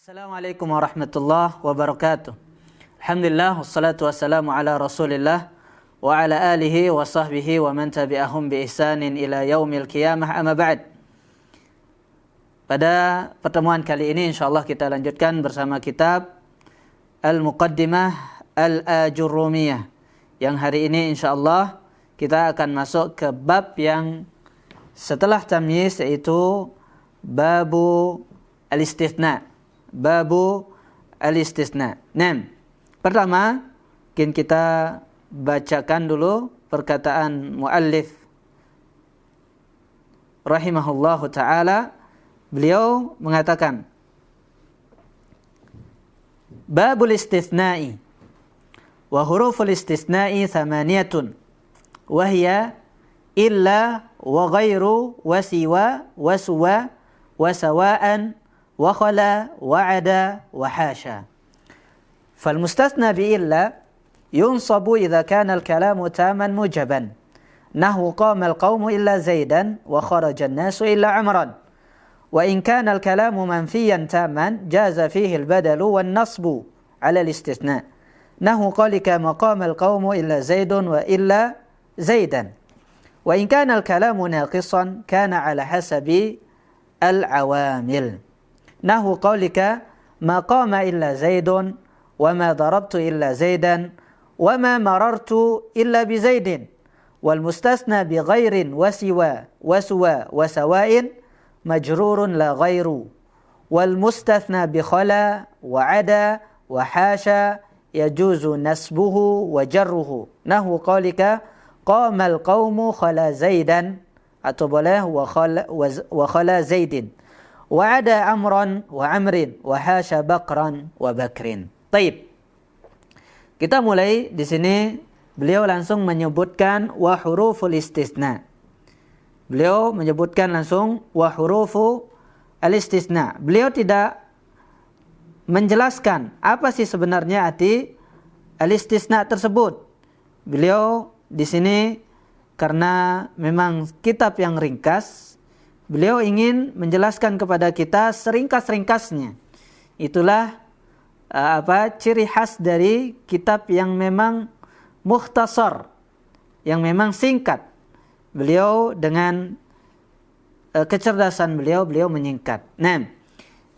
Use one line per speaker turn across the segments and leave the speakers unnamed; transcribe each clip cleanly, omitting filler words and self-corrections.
Assalamualaikum warahmatullahi wabarakatuh. Alhamdulillah wassalatu wassalamu ala Rasulillah wa ala alihi wa sahbihi wa man tabi'ahum bi ihsanin ila yaumil qiyamah, amma ba'd. Pada pertemuan kali ini insyaallah kita lanjutkan bersama kitab Al-Muqaddimah Al-Ajurrumiyah, yang hari ini insyaallah kita akan masuk ke bab yang setelah tamyiz, yaitu babu al-istithna. Babu al-istisna. Nah, pertama kita bacakan dulu perkataan muallif rahimahullahu ta'ala. Beliau mengatakan, babul istithna'i wa huruful istithna'i thamaniyatun wa hiya illa wa ghairu wa siwa wa suwa wa sawa'an wa khala wa ada wa hasha. فالمستثنى بإلا ينصب إذا كان الكلام تاما موجبا نحو قام القوم إلا زيدا وخرج الناس إلا عمرا. وإن كان الكلام منفيا تاما جاز فيه البدل والنصب على الاستثناء نحو قولك ما قام القوم إلا زيد وإلا زيدا. وإن كان الكلام ناقصا كان على حسب العوامل نحو قولك ما قام إلا زيد وما ضربت إلا زيدا وما مررت إلا بزيد. والمستثنى بغير وسوى وسواء مجرور لا غير. والمستثنى بخلا وعدا وحاشا يجوز نسبه وجره نحو قولك قام القوم خلا زيدا أتبله وخلا زيد وعدا أمرا وعمر وحاشا بقرا وبكر. Taib. Kita mulai di sini. Beliau langsung menyebutkan wa huruful istisna. Beliau menyebutkan langsung wa hurufu al-istisna. Beliau tidak menjelaskan apa sih sebenarnya arti al-istisna tersebut. Beliau di sini karena memang kitab yang ringkas, beliau ingin menjelaskan kepada kita seringkas-ringkasnya. Itulah ciri khas dari kitab yang memang mukhtasar, yang memang singkat. Beliau dengan kecerdasan beliau menyingkat. Nah,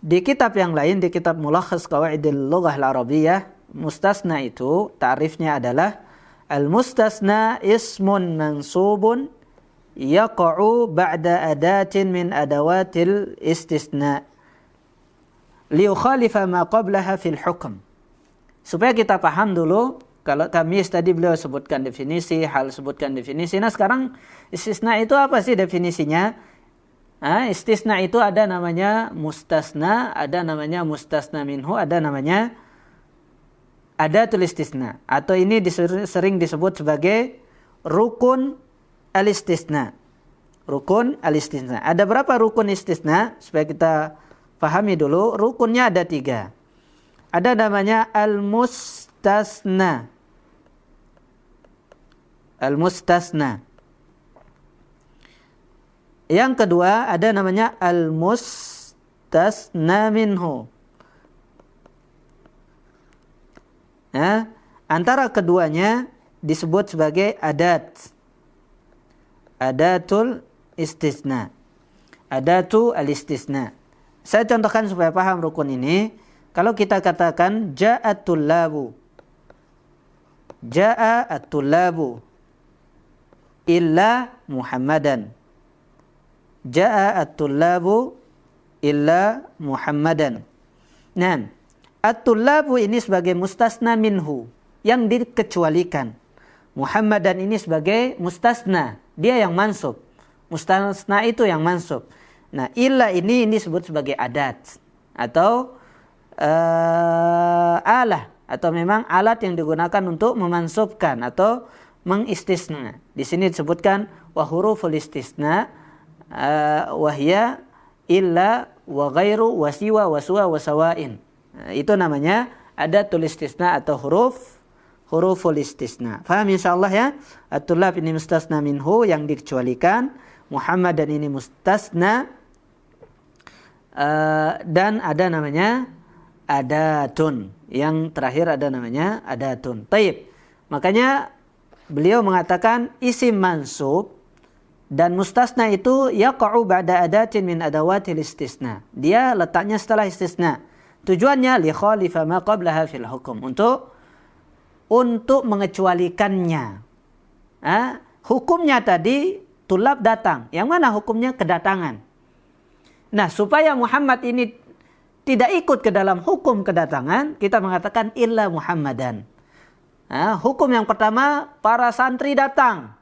di kitab yang lain, di kitab Mulakhas Qawaidil Lughah Al-Arabiyyah, mustasna itu ta'rifnya adalah al-mustasna ismun mansubun yaqa'u ba'da adatin min adawatil istisna liyukhalifa ma qablaha fil hukm. Supaya kita paham dulu, kalau tamyiz tadi beliau sebutkan definisi, hal sebutkan definisi. Nah, sekarang istisna itu apa sih definisinya? Istisna itu ada namanya mustasna, ada namanya mustasna minhu, ada namanya adatul istisna, atau ini sering disebut sebagai rukun al-istisna. Rukun al-istisna. Ada berapa rukun istisna? Supaya kita pahami dulu. Rukunnya ada 3. Ada namanya al-mustasna. Al-mustasna. Yang kedua ada namanya al-mustasna minhu. Antara keduanya disebut sebagai adatul istisna. Adatu al-istisna. Saya contohkan supaya paham rukun ini. Kalau kita katakan ja'atul labu, ja'atul illa Muhammadan. Ja'atul labu illa Muhammadan. Nah, at-tullabu ini sebagai mustasna minhu, yang dikecualikan. Muhammadan ini sebagai mustasna, dia yang mansub. Mustasna itu yang mansub. Nah, illa ini disebut sebagai adat atau alah, atau memang alat yang digunakan untuk memansubkan atau mengistisna. Di sini disebutkan wa huruful istisna wa hiya illa wa ghairu wa siwa wa suwa wa sawain. Itu namanya adatul istisna atau huruful istisna. Faham insyaallah ya? At-tullab ini mustasna minhu, yang dikecualikan. Muhammad dan ini mustasna. Dan ada namanya adatun. Yang terakhir ada namanya adatun. Taib. Makanya beliau mengatakan isim mansub dan mustasna itu yaqa'u ba'da adatin min adawatil istisna. Dia letaknya setelah istisna. Tujuannya li khalifa ma qablaha fil hukum. Untuk mengecualikannya. Hukumnya tadi tulab datang. Yang mana hukumnya? Kedatangan. Nah, supaya Muhammad ini tidak ikut ke dalam hukum kedatangan, kita mengatakan illa Muhammadan. Hukum yang pertama, para santri datang.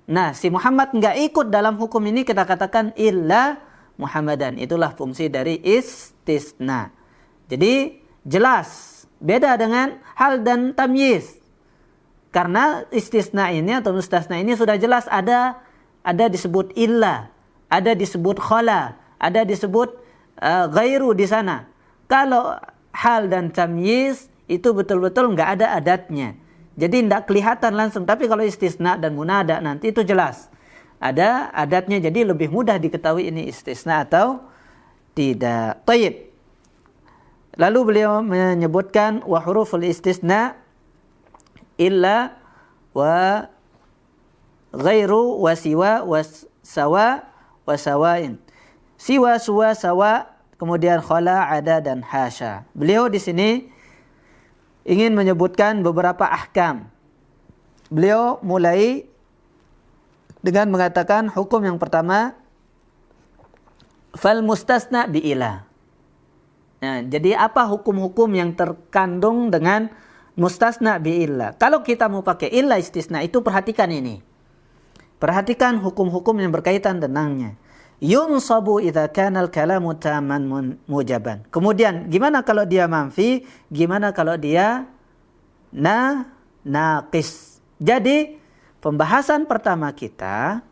Nah, si Muhammad nggak ikut dalam hukum ini, kita katakan illa Muhammadan. Itulah fungsi dari istisna. Jadi jelas beda dengan hal dan tamyiz. Karena istisna ini atau mustasna ini sudah jelas ada disebut illa, ada disebut khala, ada disebut ghairu di sana. Kalau hal dan tamyiz itu betul-betul nggak ada adatnya. Jadi tidak kelihatan langsung. Tapi kalau istisna dan munada nanti itu jelas. Ada adatnya, jadi lebih mudah diketahui ini istisna atau tidak. Taib. Lalu beliau menyebutkan wa huruful istisna illa wa ghairu wa siwa wa sawa wa sawain. Siwa, suwa, sawa, kemudian khala, ada dan hasya. Beliau di sini ingin menyebutkan beberapa ahkam. Beliau mulai dengan mengatakan hukum yang pertama, fal mustasna bi ila. Nah, jadi apa hukum-hukum yang terkandung dengan mustasna bi illa? Kalau kita mau pakai illa istisna itu perhatikan ini. Perhatikan hukum-hukum yang berkaitan dengannya. Yunsabu idza kana al-kalamu taman mujaban. Kemudian gimana kalau dia manfi? Gimana kalau dia naqis? Jadi pembahasan pertama kita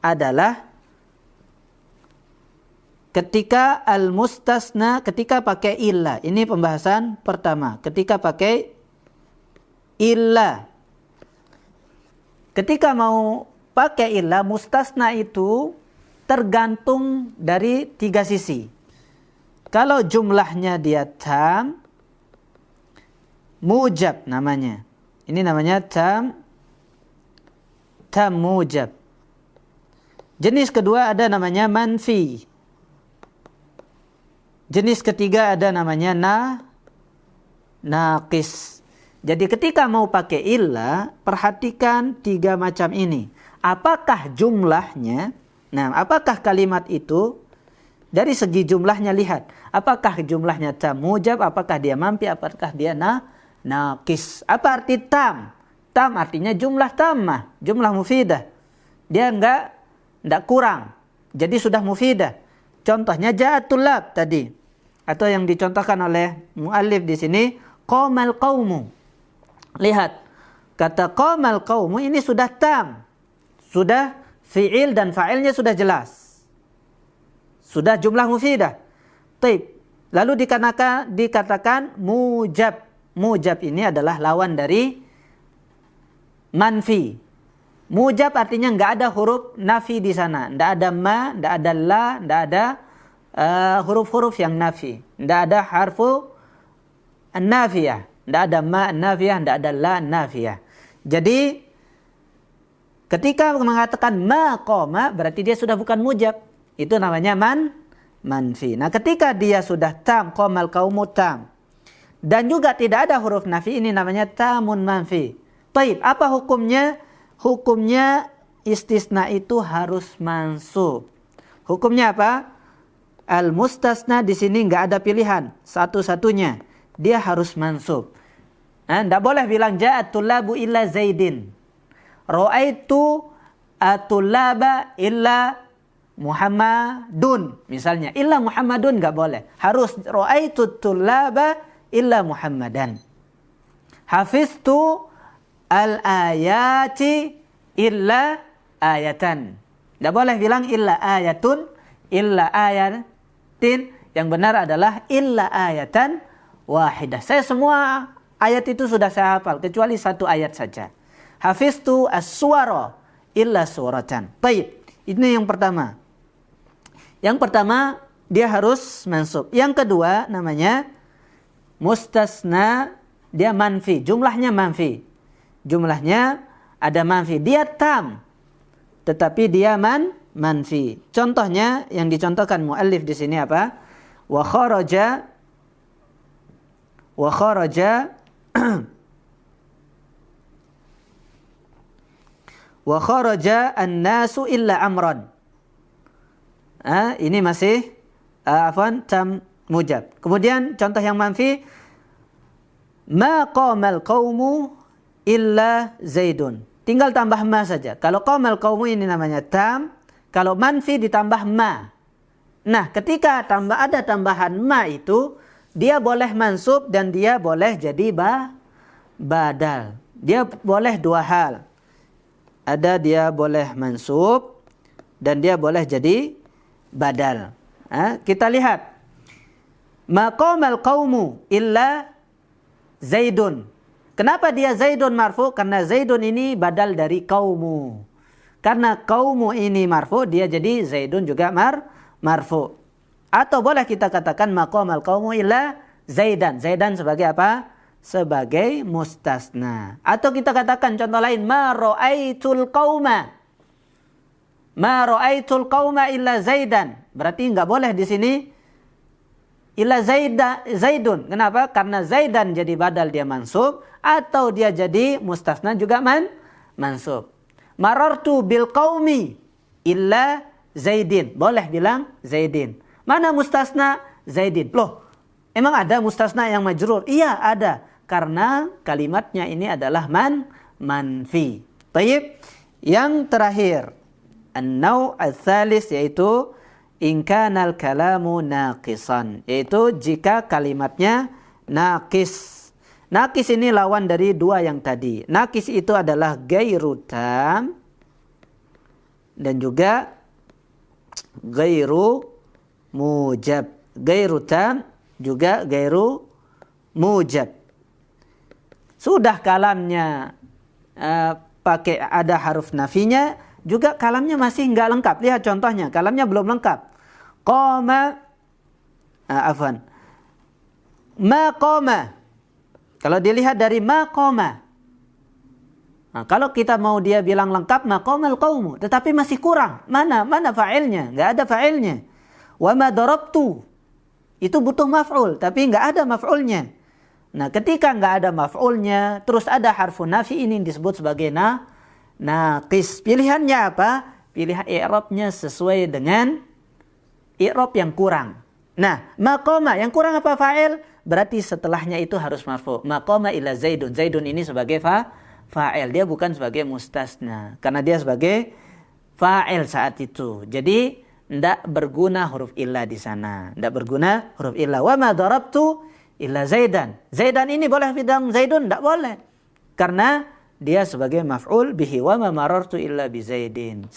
adalah ketika al-mustasna, ketika pakai illa. Ini pembahasan pertama. Ketika pakai illa. Ketika mau pakai illa, mustasna itu tergantung dari 3 sisi. Kalau jumlahnya dia tam, mujab namanya. Ini namanya tam mujab. Jenis kedua ada namanya manfi. Jenis ketiga ada namanya naqis. Jadi ketika mau pakai illa, perhatikan 3 macam ini. Apakah jumlahnya? Nah, apakah kalimat itu dari segi jumlahnya lihat. Apakah jumlahnya tam mujab, apakah dia manfi, apakah dia naqis. Apa arti tam? Tam artinya jumlah tammah, jumlah mufidah. Dia enggak kurang. Jadi sudah mufidah. Contohnya ja'atul lab tadi. Atau yang dicontohkan oleh muallif di sini, qamal qaumu. Lihat, kata qamal qaumu ini sudah tam. Sudah fi'il dan fa'ilnya sudah jelas. Sudah jumlah mufidah. Taib. Lalu dikatakan mujab. Mujab ini adalah lawan dari manfi. Mujab artinya enggak ada huruf nafi di sana. Enggak ada ma, enggak ada la, enggak ada huruf-huruf yang nafi. Enggak ada harfu an-nafiyah. Enggak ada ma an-nafiyah, enggak ada la an-nafiyah. Jadi ketika mengatakan ma qama berarti dia sudah bukan mujab. Itu namanya manfi. Nah, ketika dia sudah tam, qamal qaumu tam. Dan juga tidak ada huruf nafi, ini namanya tamun manfi. Taib, apa hukumnya? Hukumnya istisna itu harus mansub. Hukumnya apa? Al-mustasna di sini enggak ada pilihan, satu-satunya. Dia harus mansub. Enggak boleh bilang ja'at tullabu illa Zaidin. Ra'aitu atulaba illa Muhammadun. Misalnya, illa Muhammadun enggak boleh. Harus ra'aitu tulaba illa Muhammadan. Hafiztu al-ayati illa ayatan. Enggak boleh bilang illa ayatun, illa ayatin. Yang benar adalah illa ayatan wahidah. Saya semua ayat itu sudah saya hafal, kecuali 1 ayat saja. Hafiztu as-suwara illa suratan. Baik, ini yang pertama. Yang pertama dia harus mansub. Yang kedua namanya mustasna dia manfi, jumlahnya manfi. Jumlahnya ada manfi. Dia tam, tetapi dia manfi. Contohnya yang dicontohkan muallif di sini apa? Wa kharaja wa kharaja an-nasu illa amran. Ini masih tam mujab. Kemudian contoh yang manfi, ma qamal qaumu illa zaidun. Tinggal tambah ma saja. Kalau qamal qaumu ini namanya tam, kalau manfi ditambah ma. Nah, ketika ada tambahan ma itu, dia boleh mansub dan dia boleh jadi badal. Dia boleh dua hal. Ada dia boleh mansub dan dia boleh jadi badal. Kita lihat. Maqamal qaumu illa Zaidun. Kenapa dia Zaidun marfu? Karena Zaidun ini badal dari qaumu. Karena qaumu ini marfu, dia jadi Zaidun juga marfu. Atau boleh kita katakan maqamal qaumu illa Zaidan. Zaidan sebagai apa? Sebagai mustasna. Atau kita katakan contoh lain, ma ra'aitul qauma. Ma ra'aitul qauma illa Zaidan. Berarti enggak boleh di sini illa Zaidun. Kenapa? Karena Zaidan jadi badal dia mansub atau dia jadi mustasna juga mansub. Marartu bil qaumi illa Zaidin. Boleh bilang Zaidin. Mana mustasna? Zaidin. Loh, emang ada mustasna yang majrur? Iya, ada. Karena kalimatnya ini adalah manfi. Baik. Yang terakhir, an-naw' ats-tsalis, yaitu in kana al-kalamu naqisan, yaitu jika kalimatnya naqis. Naqis ini lawan dari dua yang tadi. Naqis itu adalah ghairu tam dan juga ghairu mujab. Ghairu tam juga ghairu mujab. Sudah kalamnya pakai ada huruf nafinya, juga kalamnya masih enggak lengkap. Lihat contohnya, kalamnya belum lengkap. Qama, ma qama. Kalau dilihat dari ma qama. Nah, kalau kita mau dia bilang lengkap, ma qamal qaumu, tetapi masih kurang. Mana fa'ilnya? Enggak ada fa'ilnya. Wa ma darabtu. Itu butuh maf'ul, tapi enggak ada maf'ulnya. Nah, ketika enggak ada maf'ulnya, terus ada harfun nafi, ini disebut sebagai naqis. Pilihannya apa? Pilihan i'rabnya sesuai dengan i'rab yang kurang. Nah, maqama yang kurang apa? Fa'il. Berarti setelahnya itu harus marfu. Maqama ila Zaidun. Zaidun ini sebagai fa'il. Dia bukan sebagai mustasna. Karena dia sebagai fa'il saat itu. Jadi tidak berguna huruf illa di sana. Tidak berguna huruf illa. Wa ma darabtu illa Zaidan. Zaidan ini boleh bilang Zaidun? Tidak boleh. Karena dia sebagai maf'ul bihi. Wa ma marartu illa bi Zaidin.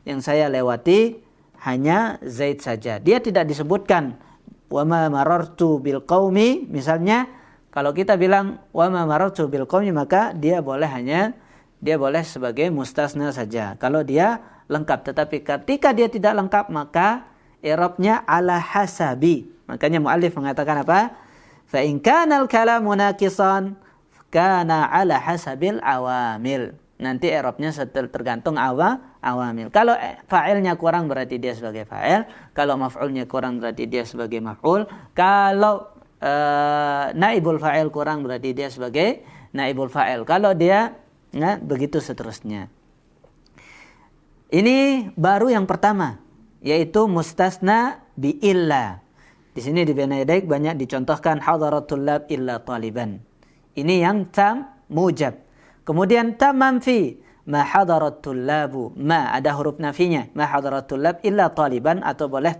Yang saya lewati hanya Zaid saja. Dia tidak disebutkan wa ma marartu bil qaumi. Misalnya kalau kita bilang wa ma marartu bil qaumi, maka dia boleh sebagai mustasna saja. Kalau dia lengkap, tetapi ketika dia tidak lengkap maka i'rabnya ala hasabi. Makanya muallif mengatakan apa? Fa in kana al-kalamu naqisan kana ala hasabil awamil. Nanti i'rabnya tergantung awamil. Kalau fa'ilnya kurang berarti dia sebagai fa'il. Kalau maf'ulnya kurang berarti dia sebagai maf'ul. Kalau naibul fa'il kurang berarti dia sebagai naibul fa'il. Kalau dia begitu seterusnya. Ini baru yang pertama, yaitu mustasna bi illa. Di sini di Benaidaik banyak dicontohkan hadaratul lab illa taliban. Ini yang tam mujab. Kemudian tam manfi, ma hadaratul labu. Ma ada huruf nafinya. Ma hadaratul lab illa taliban, atau boleh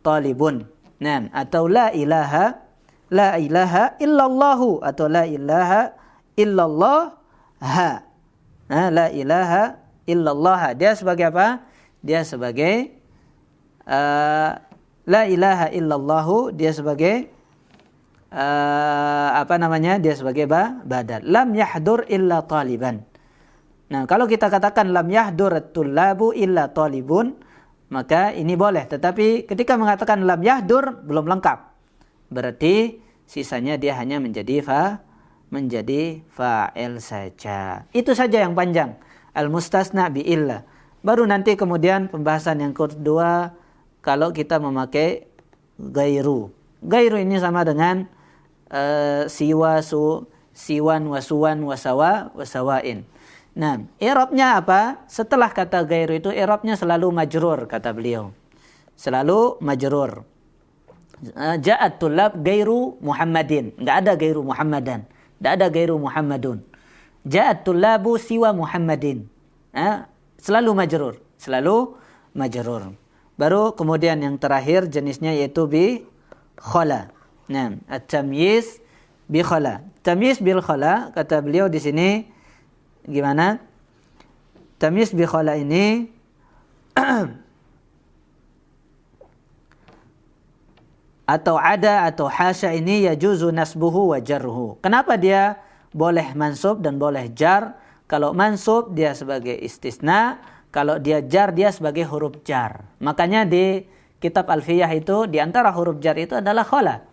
talibun. Nah, atau la ilaha illallahu, atau la ilaha illallah ha. Nah, la ilaha illallah. Dia sebagai apa? Dia sebagai la ilaha illallahu, dia sebagai dia sebagai badal. Lam yahdur illa taliban. Nah, kalau kita katakan lam yahdur tullabu illa talibun, maka ini boleh. Tetapi ketika mengatakan lam yahdur belum lengkap. Berarti sisanya dia hanya menjadi fa'il saja. Itu saja yang panjang. Al-mustasna bi illa. Baru nanti kemudian pembahasan yang kedua kalau kita memakai gairu. Gairu ini sama dengan siwa, siwan, wasuwan, wasawa, wasawain. Nah, i'rabnya apa? Setelah kata gairu itu i'rabnya selalu majrur kata beliau. Selalu majrur. Ja'at tulab gairu Muhammadin. Enggak ada gairu Muhammadan. Enggak ada gairu Muhammadun. Ja'at tulabu siwa Muhammadin. Selalu majrur. Baru kemudian yang terakhir jenisnya yaitu bi khala. Nah, at-tamyiz bi khala. Tamyiz bil khala kata beliau di sini gimana? Tamyiz bi khala ini atau ada atau hasya ini yajuzu nasbuhu wa jarruhu. Kenapa dia boleh mansub dan boleh jar? Kalau mansub dia sebagai istisna, kalau dia jar dia sebagai huruf jar. Makanya di kitab Alfiyah itu di antara huruf jar itu adalah khala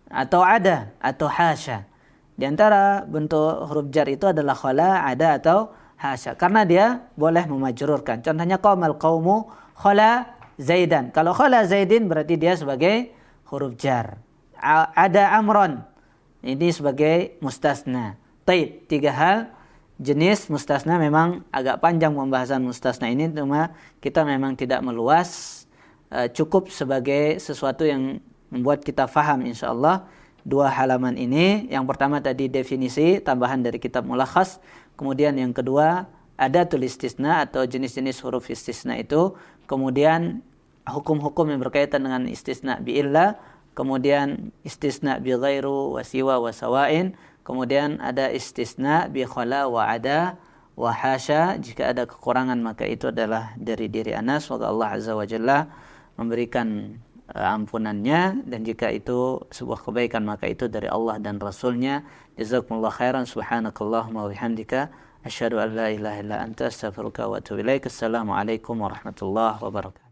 atau ada atau hasya. Di antara bentuk huruf jar itu adalah khala, ada atau hasya. Karena dia boleh memajrurkan. Contohnya qaumal qaumu khala Zaidan. Kalau khala Zaidin berarti dia sebagai huruf jar. Ada amron. Ini sebagai mustasna. Taib, 3 hal. Jenis mustasna memang agak panjang pembahasan mustasna ini, cuma kita memang tidak meluas, cukup sebagai sesuatu yang membuat kita faham insyaallah 2 halaman ini. Yang pertama tadi definisi tambahan dari kitab Mulakhas, kemudian yang kedua ada tulis istisna atau jenis-jenis huruf istisna itu, kemudian hukum-hukum yang berkaitan dengan istisna bi illa, kemudian istisna bi ghairu wa siwa wa sawain, kemudian ada istisna bi khala wa ada wa hasya. Jika ada kekurangan maka itu adalah dari diri ana, semoga Allah azza wa jalla memberikan ampunannya, dan jika itu sebuah kebaikan maka itu dari Allah dan Rasulnya. Jazakumullah khairan. Subhanakallahumma wa bihamdika asyhadu an la ilaha illa anta astaghfiruka wa atubu ilaik. Assalamualaikum warahmatullahi wabarakatuh.